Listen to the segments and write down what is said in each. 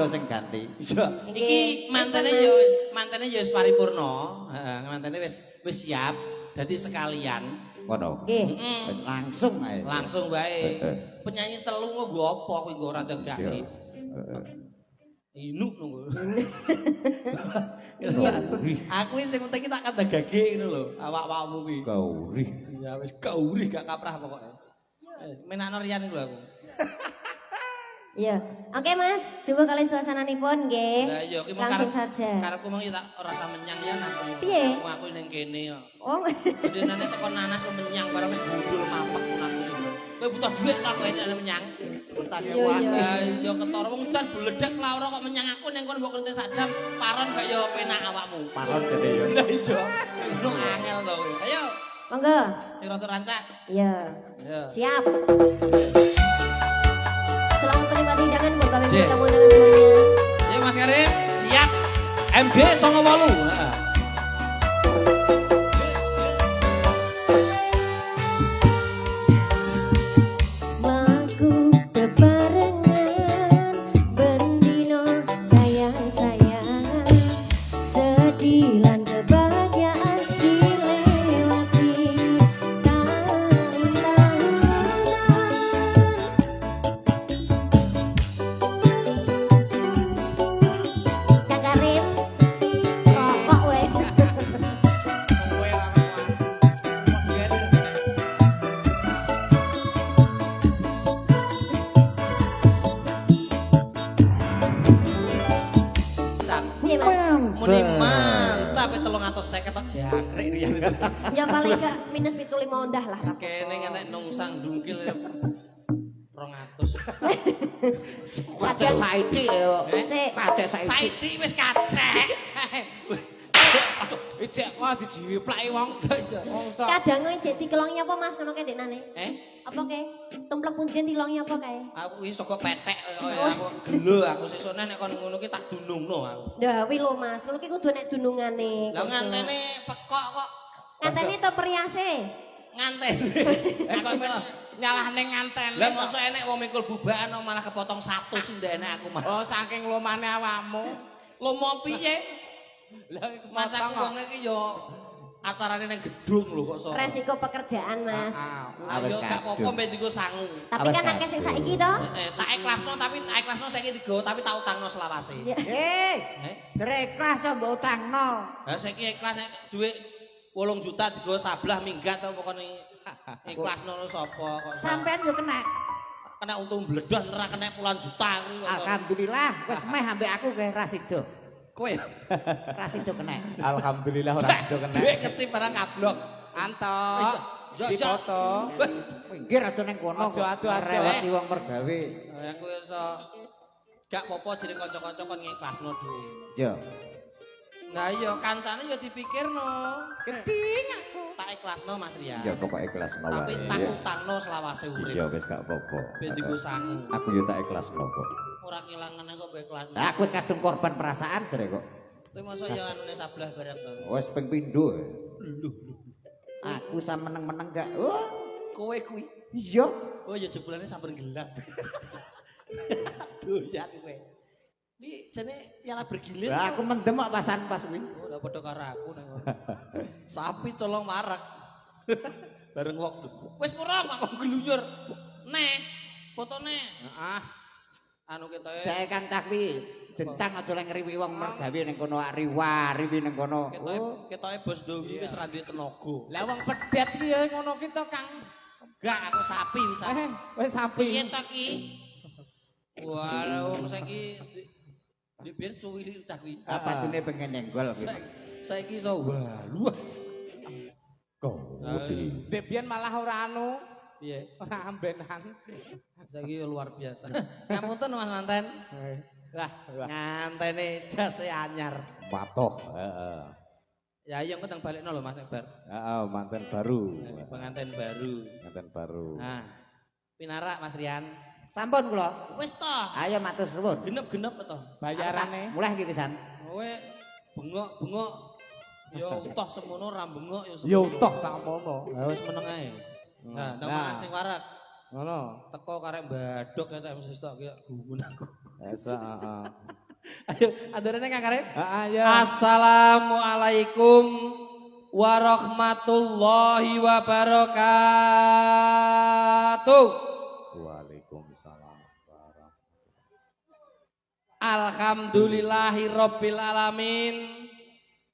lho sing ganti. Iya. Iki mantene ya wis paripurna. Heeh, mantene wis siap. Dadi sekalian. Ngono. Nggih. Wis langsung ae. Langsung wae. Penyanyi telu nggo apa kuwi nggo ora degake. Inuk nunggu. Aku sing penting tak kadagage ngono lho, awak-awakmu kuwi. Gaurih. Ya wis gaurih gak kaprah pokoke. Menakno riyan lho aku. Iya. Oke Mas, coba kali suasananipun nggih. Lah iya ki Langsung saja. Karepku mau tak ora usah menyang ya aku. Piye? Aku ning kene kok. Oh. Denane teko nanas kok menyang barang gundul mampek pun aku. Kowe butuh dhuwit ta kowe nek menyang. Utane Iya, wae. iya. Ya ketara wong dan bledek lawra kok menyang aku ning kono mbok kenteng sak jam paron gak ya penak awakmu. Paron dene ya. Lah iya. Lu angel to kowe. Ayo, Monggo. sira rancak. Iya. Ya. Siap. Selamat menikmati hidangan buat kami Cek. tamu undangan semuanya. Ya Mas Karim, siap. MD 98. Heeh. Lagu bebarengan bendino sayang-sayangan sedih lan kebahagiaan dilewati tahun-tahunan. Kak Karim, rokok weh. Piye Mas? Muni mantap 350 tok jangkrik riyen itu. Ya paling gak minus 75 ondah lah. Kene ngantek nungsang dungkil 200. Kacek saiki yo. Sik. Kacek saiki. Saiki wis kacek. Aduh, ijek kok dijiplaki wong. Mongso. Kadang cek dikelongi apa Mas ngono kae deknane? Apa kae? Tumplek punjen dilongi apa kae? Aku iki saka petek aku gelo aku sesuk nek kon ngono ki tak dunungno aku. Ndawi lho Mas, ngono ki kudu nek dunungane. Lah ngantene pekok kok Nganteni to periase. ngantene. Aku nyalahne nganten. Lah mosok enek wong mikul bubakan malah kepotong 100 sing enek aku mah. Oh, saking lumane awakmu. Lomo piye? Lah Mas aku wong iki yo acarane nang gedung lho kok so. Resiko pekerjaan Mas. Ayo gak apa-apa mbek digo sangu. Tapi kan akeh sing saiki to. Tak ikhlasno saiki digo tapi tak utangno selawase. Ya. Jere ikhlas kok mbok utangno. Lah saiki ikhlas nek dhuwit 8 juta digo sablah minggat to pokoknya ikhlasno sapa kok. Sampean yo Kena untung bledos ora kena puluhan juta kuwi. Alhamdulillah wis meh ambek aku ke Rasido. Kowe Rasido kena. Alhamdulillah ora sido kena. dhuwit kecil barang kablok. Antok. Di foto. Pinggir aja ning kono. Aja adu-adu. Rewati wong mergawe. Aku iso gak apa-apa jeneng kanca-kanca kon ngikhlasno dhuwit. Yo. Nah iya kancane ya dipikirno. Geding aku. Tak ikhlasno Mas Rian. Ya pokoke ikhlasno wae. Tapi tak utangno selawase urip. Iya wis gak apa-apa. Ben digo sangu. Aku yo tak ikhlasno kok. Ora kelangan kok mbek ikhlasno. Lah aku wis kadung korban perasaan jere kok. Kowe mosok ya anune sablah barang to. Wis ping pindho. Aku sam meneng-meneng gak. Oh, Kowe kuwi. iya. Oh ya jebulane sampun gelap. Doyan kowe. Iki jane nyala bergilir. Lah aku mendem kok pasan pas kuwi. Oh, lah padha karo aku nang. Sapi colong marak. Bareng wong. Wis murah kok gluyur. Neh, fotone. Heeh. Anu ketoke. Saya kan cah kuwi dencang aja lek ngriwi wong mergawe ning kono riwi ning kono. Oh, Ketoke bos Dowi wis ra duwe tenaga. Lah wong pedet ki ya ngono ki to, Kang. Enggak, aku sapi bisa. Wis sapi. Piye to ki? Wah, wong saiki di biyen cuwili cah kuwi. apa dene pengen nenggol kuwi. Saiki iso waluh. Kok. Dek biyen malah ora anu, Piye? ora ambenan. Saiki luar biasa. Ngapunten Mas Manten. Lah, ngantene jase anyar. Patoh, heeh. Ya iya engko teng balekno lho Mas nek bar. Heeh, manten baru. Pengantin baru. Manten baru. Nah. Pinarak Mas Rian. Sampun kula. Wis toh. Ayo matur suwun. Genep-genep to. Bayarane. Mulai iki pisan. Kowe bengok-bengok ya utuh semono ra bengok ya semono. Ya utuh sakmono. Lah wis meneng ae. Nah, nang sing warak Ngono. teko karek badhok ketek mesti tok kaya gumun aku. Esa heeh. Ayo, adarane Kang Karim. Heeh, ya. Assalamualaikum warahmatullahi wabarakatuh. Waalaikumsalam. Alhamdulillahi rabbil alamin.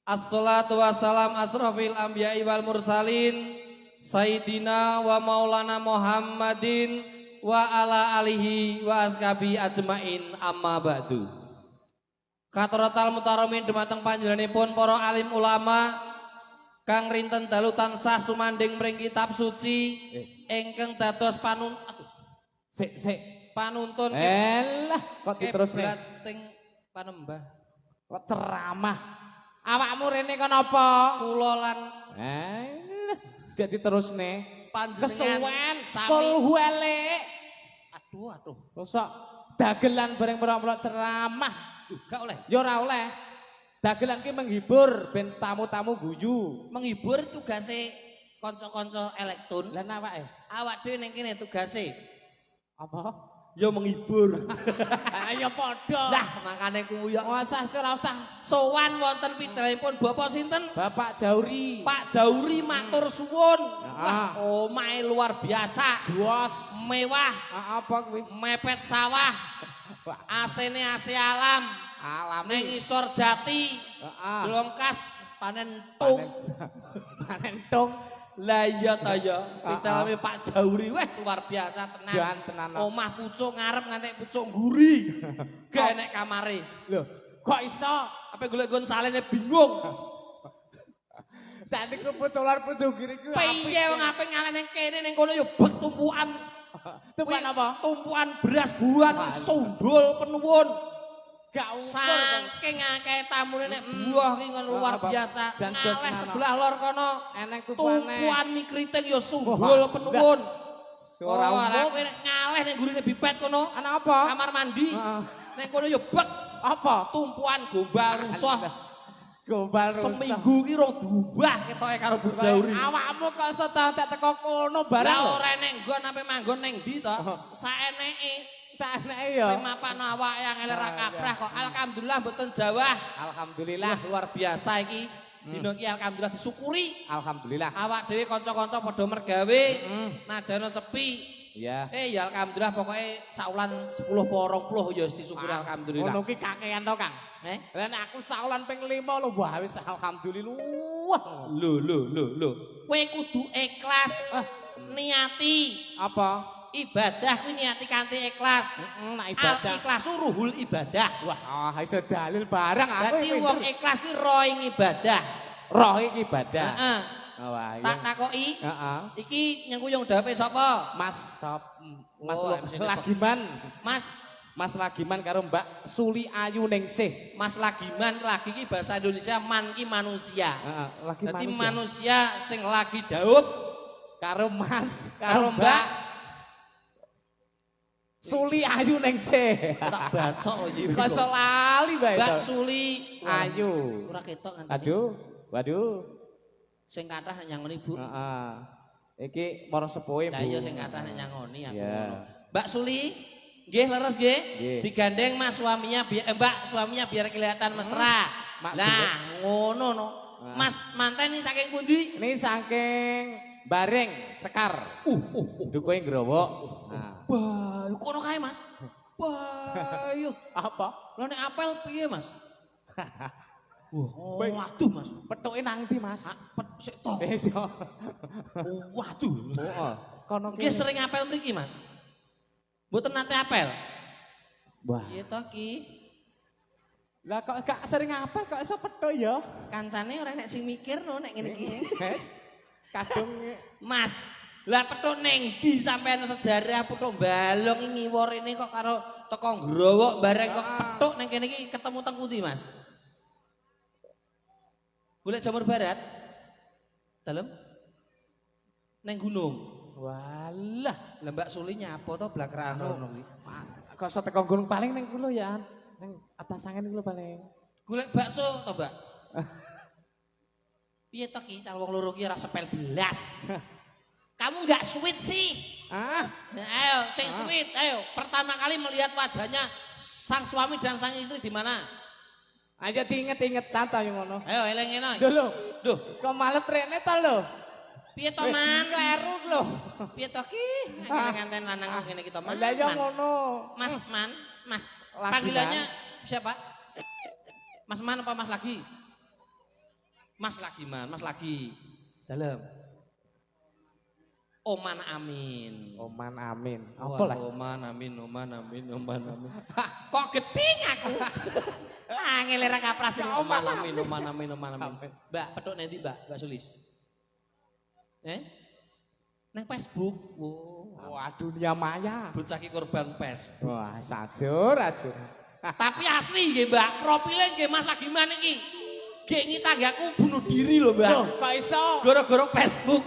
Assalatu wassalam asrafil anbiya'i wal mursalin Sayyidina wa maulana Muhammadin wa ala alihi wa ashabi ajmain amma ba'du. Katuratal mutaramin dumateng panjenenganipun para alim ulama kang rinten dalu tansah sumanding mring kitab suci ingkang dados panuntun Elah, kok diterusne? Kiblating panembah. Kok ceramah. Awakmu rene kon apa? Kula lan Elah, jadi terusne. panjenengan Kesuwen kul huwele. Aduh. Kosok dagelan bareng merok-merok ceramah. Gak oleh. Ya ora oleh. Dagelan ki menghibur ben tamu-tamu guyu. Menghibur tugase kanca-kanca elektron. Lah awake Awak dhewe ning kene tugase apa? ya menghibur. Ayo padha. Lah makane kuwi ya ora usah sowan wonten pidhaipun Bapak sinten? Bapak Jauri. Pak Jauri matur suwun. Ah. Wah, omahe luar biasa. Juos. Mewah, Apa kuwi? mepet sawah. AC-ne AC alam. Ning Alami. isor jati. Heeh. Delongkas panen tung. Panen tung. Lah iya ta ya, pitalame Pak Jauri weh luar biasa tenan. Jan tenan. Omah pucuk ngarep ngantek pucuk nguri. Gak enek kamare. Lho, kok iso? Apa golek nggon salene bingung. Saiki kebetulan pucuk kiri ku Piye wong ape ngalen ning kene ning kono ya bek tumpukan. Tumpukan apa? Tumpukan beras buah sundul penuwun. Gak ukur. Saking akeh tamune nek buah ki ngono luar Apa? biasa. Jan Ngaleh dos sebelah lor kono. Eneng tumpane. Tumpuan mie kriting ya sundul penuwun. Ora Ora umum. ngaleh ning gurine bipet kono. Ana apa? Kamar mandi. Heeh. Ning kono ya bek Apa? tumpuan gombal rusuh. Gombal rusak. Seminggu ki rong diubah ketoke karo Bu Jauri. Awakmu kok iso tak teko kono barang Lah lho. ora ning nggon ape manggon ning ndi to? Saeneke. Saneke ya. Pemapan awak yang elera kaprah kok. Alhamdulillah mboten jawah. Alhamdulillah. Luar biasa iki. Dino iki alhamdulillah disyukuri. Alhamdulillah. Awak dhewe kanca-kanca padha mergawe. Heeh. Najana sepi. Iya. Ya alhamdulillah pokoknya saulan 10 po 20 ya disyukuri alhamdulillah. Ngono ki kakean to, Kang. Lah nek aku saulan ping 5 lho, wah wis alhamdulillah. Lho. Kowe kudu ikhlas. Niati Apa? ibadah kuwi niati kanthi ikhlas. Nak Al ibadah. ikhlasu ruhul ibadah. Wah, iso dalil barang aku. Dadi wong ikhlas kuwi roh ing ibadah. roh iki ibadah. Heeh. Wah, Tak takoki. heeh. Iki nyengkuyung dape sapa? Mas sop Mas Oh, MC ini Lagiman. Mas Lagiman karo Mbak Suli Ayu Ningsih. Mas Lagiman, lagi ki bahasa Indonesia man ki manusia. Heeh, lagi Dadi manusia. manusia sing lagi daup Karo Mas karo Mbak Suli Ayu Ningsih. tak bacok iki. Kok iso lali bae Mbak to. Suli Ayu. Ora ketok ngene. Aduh, waduh. Sing kathah nyangoni Bu. Heeh. Iki para sepuhe, Bu. Lah iya sing kathah nek nyangoni aku Iya. ngono. Mbak Suli, nggih leres nggih? Nggih. Digandeng Mas suaminya Mbak suaminya biar kelihatan mesra. Mak Lah, ngono no. Mas manten iki saking pundi? Ini saking Bareng Sekar. Dukuhe Growok. Nah, Bayu kono kae Mas. Bayu. apa? Lah nek apel piye Mas? Wah, waduh Mas. Petuke nang ndi, Mas? Sik to. Wis yo. Waduh. Heeh. Kono Nggih sering apel mriki Mas. Mboten nate apel. Wah. Piye to ki? Lah kok gak sering apa kok iso petuk ya? Kancane ora nek sing mikir no nek ngene iki. Wes. Kadung Mas, lah petuk ning ndi sampean sejarah petuk balong iki ngiwor ini kok karo teko growok bareng kok petuk ning kene iki ketemu teng pundi Mas? Golek jamur barat? Dalem? Ning gunung. walah. Lah Mbak Suli nyapa to blakrano ngono kuwi. Kok iso teko gunung paling ning kulo ya. Ning atas angin kulo paling. Golek bakso to, Mbak? Piye to ki cal wong loro ki ora sepel belas. Kamu enggak sweet sih. Ah, Nah, ayo, sing sweet, ayo. Pertama kali melihat wajahnya Sang suami dan sang istri di mana? Aja diinget-inget tata yang ngono. Ayo eleng-eleng. Dulu. Duh, Kok malet rene to lho. piye to man? Kleru lho. Piye to ki? Nganten lanang ngene iki to man. Lah ya Man. ngono. Mas Man, Mas. Lagi, Panggilannya siapa? Mas Man apa Mas lagi? Mas lagi Man, Mas lagi. Dalam. Oman Amin. Oman amin. Wah, Apa lah? Oman Amin, Oman Amin, Oman Amin. Kok geting aku? Angel ra kapras sing Oman Amin, Oman Amin, Oman Amin. Mbak, petuk nanti Mbak, Mbak Sulis. Nang Facebook. Wah, dunia maya. Bocah ki korban Facebook. Wah, sajur. Tapi asli nggih, Mbak. Profile nggih Mas lagi man iki. Nggih iki tanggaku bunuh diri lho, Mbak. Loh, kok iso? Gara-gara Facebook.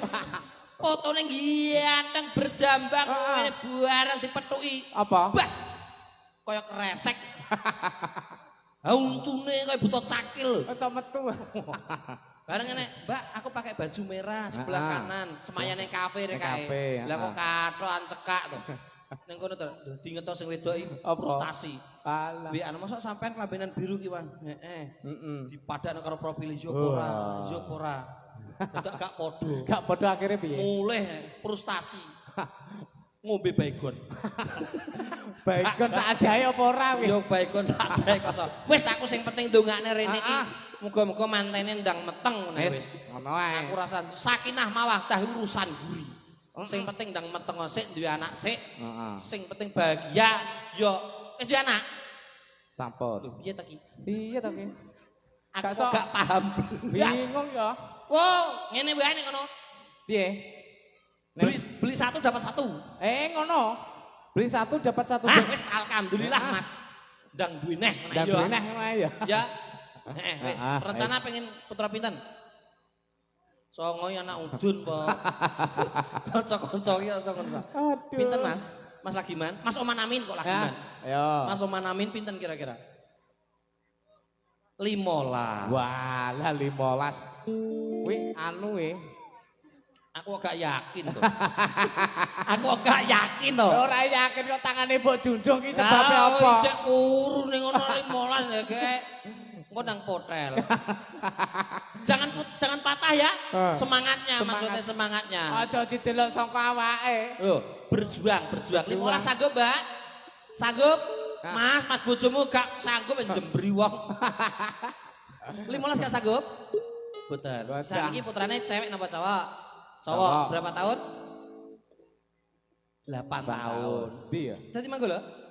Fotone ganteng berjambang ngene bareng dipethuki. Apa? Bah. Kaya kresek. Ha untune kaya buta cakil. Kok metu. Bareng ngene, Mbak, aku pakai baju merah sebelah kanan, semayane kafe rek kae. Kafe, Lah kok katokan cekak to. Ning kono to, dingeto sing wedok iki frustasi. Alah. Bi anu mosok sampean kelambenan biru ki, Wan. Heeh. Heeh. Dipadakno karo profil yo ora, yo ora. Dadak gak padha. Gak padha akhirnya piye? Mulih frustasi. Ngombe baygon. Baygon sakjae apa ora kuwi? Yo baygon sadhe kok. Wis aku sing penting ndongakne rene iki. Muga-muga mantene ndang meteng ngono wis. Ngono ae. Aku rasa sakinah mawaddah urusan guri. Sing penting ndang meteng sik duwe anak sik. Heeh. Sing penting bahagia yo wis duwe anak. Sampun. Lho piye to ki? Iya to ki. Aku kok gak paham. Bingung ya. Wow, ngene wae ning ngono. Piye? Beli satu dapat satu. Ngono. Beli satu dapat satu. Ah, wis alhamdulillah Mas. Ndang duwe neh ngono Ndak yo. boleh ngono ae ya. Ya. Wis rencana pengen putra pinten? Songo ya anak udun po. Kanca-kanca iki songo. Aduh. Pinten Mas? Mas Lagiman? Mas Oman Amin kok Lagiman? Ayo. Mas Oman Amin pinten kira-kira? 15. Walah 15. Kuwi anu Aku gak yakin tuh. Aku gak yakin tuh. Ora yakin kok tangane mbok junjung iki sebabe apa? Cek kuru ning ngono 15 ya, Gek. Engko nang potel. Jangan patah ya. Semangatnya, maksudnya semangatnya. Aja didelok saka awake. Loh, berjuang. 15 sanggup, Mbak? Sanggup? Mas bojomu gak sanggup njembri wong. 15 gak sanggup? Betul. Saiki putrane cewek napa cowok? Cowok. Berapa tahun? 8 tahun. Ndi ya? Dadi manggo lho.